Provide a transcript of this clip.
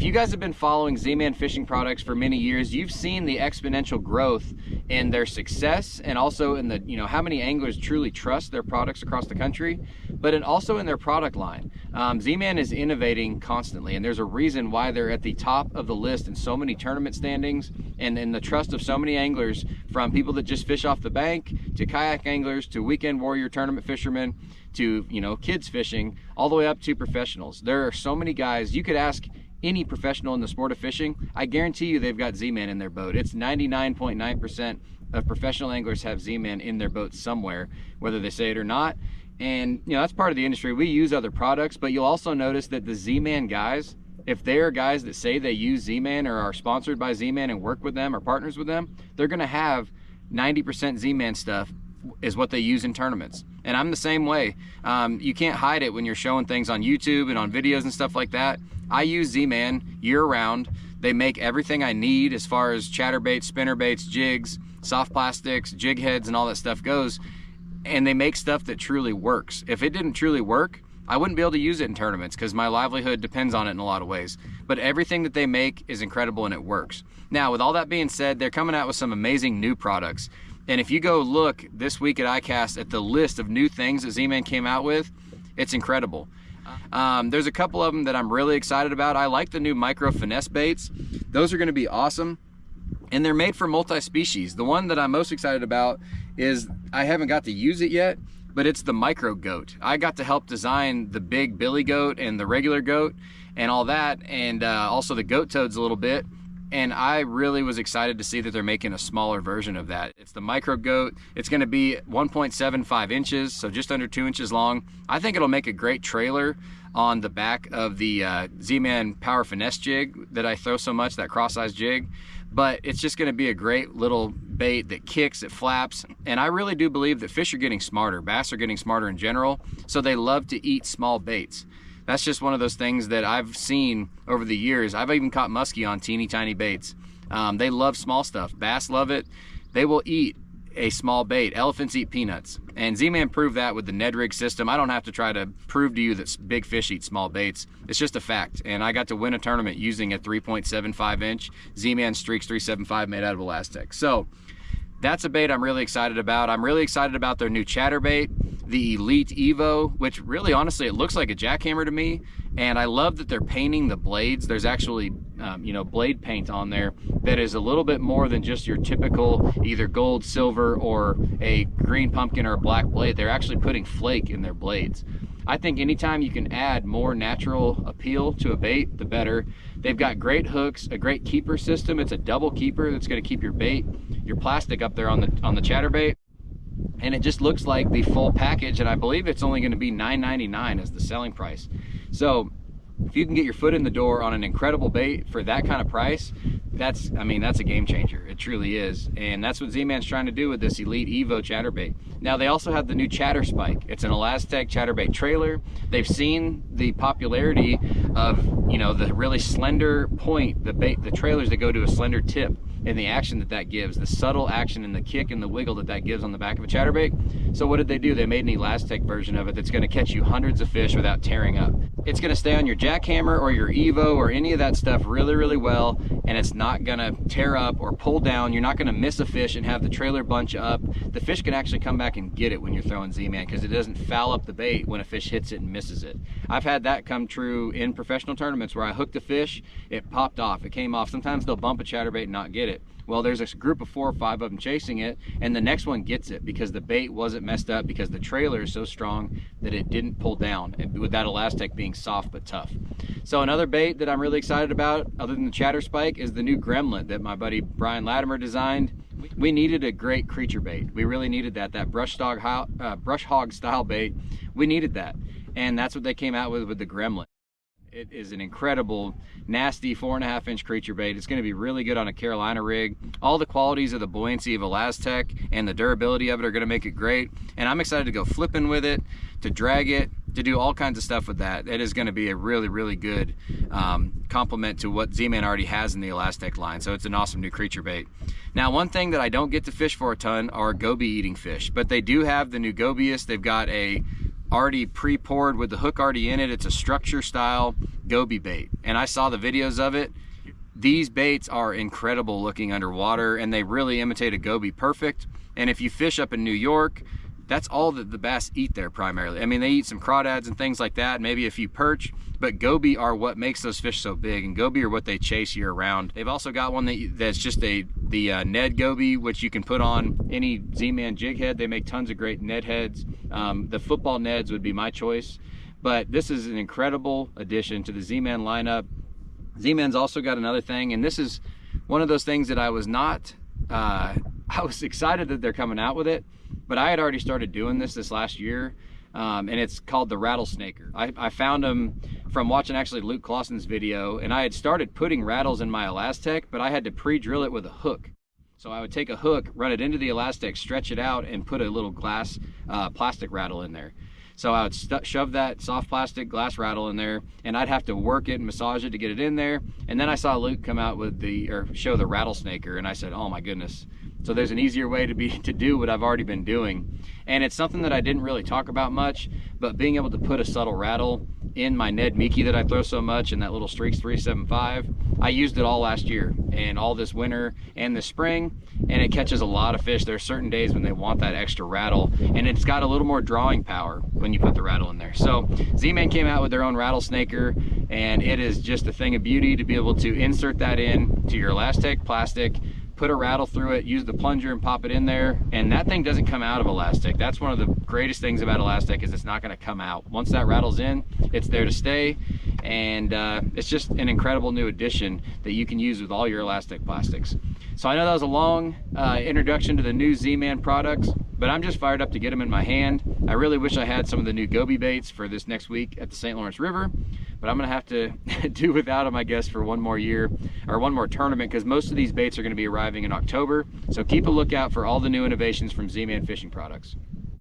If you guys have been following Zman Fishing Products for many years, you've seen the exponential growth in their success and also in the, how many anglers truly trust their products across the country, but also in their product line. Zman is innovating constantly, and there's a reason why they're at the top of the list in so many tournament standings and in the trust of so many anglers, from people that just fish off the bank to kayak anglers to weekend warrior tournament fishermen to, kids fishing, all the way up to professionals. There are so many guys. You could ask any professional in the sport of fishing, I guarantee you they've got Z-Man in their boat. It's 99.9% of professional anglers have Z-Man in their boat somewhere, whether they say it or not. And that's part of the industry. We use other products, but you'll also notice that the Z-Man guys, if they are guys that say they use Z-Man or are sponsored by Z-Man and work with them or partners with them, they're gonna have 90% Z-Man stuff is what they use in tournaments. And I'm the same way. You can't hide it when you're showing things on YouTube and on videos and stuff like that. I use Z-Man year round. They make everything I need as far as chatterbaits, spinnerbaits, jigs, soft plastics, jig heads, and all that stuff goes. And they make stuff that truly works. If it didn't truly work, I wouldn't be able to use it in tournaments because my livelihood depends on it in a lot of ways. But everything that they make is incredible and it works. Now, with all that being said, they're coming out with some amazing new products. And if you go look this week at iCast at the list of new things that Z-Man came out with, it's incredible. There's a couple of them that I'm really excited about. I like the new micro finesse baits. Those are going to be awesome. And they're made for multi-species. The one that I'm most excited about is, I haven't got to use it yet, but it's the micro goat. I got to help design the big billy goat and the regular goat and all that, and also the goat toads a little bit. And I really was excited to see that they're making a smaller version of that. It's the micro goat. It's gonna be 1.75 inches, so just under 2 inches long. I think it'll make a great trailer on the back of the Z-Man Power Finesse jig that I throw so much, that cross-eyed jig. But it's just gonna be a great little bait that kicks, it flaps. And I really do believe that fish are getting smarter. Bass are getting smarter in general, so they love to eat small baits. That's just one of those things that I've seen over the years. I've even caught muskie on teeny tiny baits. They love small stuff. Bass love it. They will eat a small bait. Elephants eat peanuts. And Z-Man proved that with the Ned rig system. I don't have to try to prove to you that big fish eat small baits. It's just a fact. And I got to win a tournament using a 3.75 inch Z-Man Streaks 375 made out of Elastec. So that's a bait I'm really excited about. I'm really excited about their new Chatterbait, the Elite Evo, which really, honestly, it looks like a jackhammer to me. And I love that they're painting the blades. There's actually, blade paint on there that is a little bit more than just your typical either gold, silver, or a green pumpkin or a black blade. They're actually putting flake in their blades. I think anytime you can add more natural appeal to a bait, the better. They've got great hooks, a great keeper system. It's a double keeper that's going to keep your bait, your plastic up there on the chatterbait. And it just looks like the full package, and I believe it's only going to be $9.99 as the selling price. So if you can get your foot in the door on an incredible bait for that kind of price, that's a game changer. It truly is. And that's what Z-Man's trying to do with this Elite Evo Chatterbait. Now, they also have the new Chatter Spike. It's an Elastec Chatterbait trailer. They've seen the popularity of, the really slender point, the trailers that go to a slender tip, and the action that gives, the subtle action and the kick and the wiggle that gives on the back of a chatterbait. So what did they do? They made an Elastec version of it that's going to catch you hundreds of fish without tearing up. It's going to stay on your jackhammer or your Evo or any of that stuff really, really well, and it's not going to tear up or pull down. You're not going to miss a fish and have the trailer bunch up. The fish can actually come back and get it when you're throwing Z-Man because it doesn't foul up the bait when a fish hits it and misses it. I've had that come true in professional tournaments where I hooked a fish, it popped off, it came off. Sometimes they'll bump a chatterbait and not get it. Well, there's a group of 4 or 5 of them chasing it, and the next one gets it because the bait wasn't messed up because the trailer is so strong that it didn't pull down, and with that Elastec being soft but tough. So another bait that I'm really excited about, other than the Chatter Spike, is the new Gremlin that my buddy Brian Latimer designed. We needed a great creature bait. We really needed that brush hog style bait. We needed that, and that's what they came out with the Gremlin. It is an incredible, nasty 4.5 inch creature bait. It's going to be really good on a Carolina rig. All the qualities of the buoyancy of Elastec and the durability of it are going to make it great. And I'm excited to go flipping with it, to drag it, to do all kinds of stuff with that. It is going to be a really, really good complement to what Z-Man already has in the Elastec line. So it's an awesome new creature bait. Now, one thing that I don't get to fish for a ton are Gobi eating fish, but they do have the new Gobius. They've got a already pre-poured with the hook already in it. It's a structure style Gobi bait, and I saw the videos of it. These baits are incredible looking underwater, and they really imitate a Gobi perfect. And if you fish up in New York, that's all that the bass eat there primarily. I mean, they eat some crawdads and things like that, maybe a few perch, but Gobi are what makes those fish so big, and Gobi are what they chase year round. They've also got one that's just the Ned Gobi, which you can put on any Z-Man jig head. They make tons of great Ned heads. The football Neds would be my choice, but this is an incredible addition to the Z-Man lineup. Z-Man's also got another thing, and this is one of those things that I was not, I was excited that they're coming out with it, but I had already started doing this last year, and it's called the Rattlesnaker. I found them from watching actually Luke Clausen's video, and I had started putting rattles in my Elastec, but I had to pre-drill it with a hook. So I would take a hook, run it into the Elastec, stretch it out, and put a little glass plastic rattle in there. So I would shove that soft plastic glass rattle in there, and I'd have to work it and massage it to get it in there. And then I saw Luke come out with show the Rattlesnaker, and I said, oh my goodness. So there's an easier way to do what I've already been doing. And it's something that I didn't really talk about much, but being able to put a subtle rattle in my Ned Mickey that I throw so much, and that little Streaks 375, I used it all last year and all this winter and this spring, and it catches a lot of fish. There are certain days when they want that extra rattle, and it's got a little more drawing power when you put the rattle in there. So Z-Man came out with their own Rattlesnaker, and it is just a thing of beauty to be able to insert that in to your Elastec plastic, put a rattle through it, use the plunger and pop it in there, and that thing doesn't come out of Elastec. That's one of the greatest things about Elastec, is it's not going to come out. Once that rattle's in, it's there to stay, and it's just an incredible new addition that you can use with all your Elastec plastics. So I know that was a long introduction to the new Z-Man products, but I'm just fired up to get them in my hand. I really wish I had some of the new Gobi baits for this next week at the St. Lawrence River, but I'm gonna have to do without them, I guess, for one more year, or one more tournament, because most of these baits are gonna be arriving in October. So keep a lookout for all the new innovations from Z-Man Fishing Products.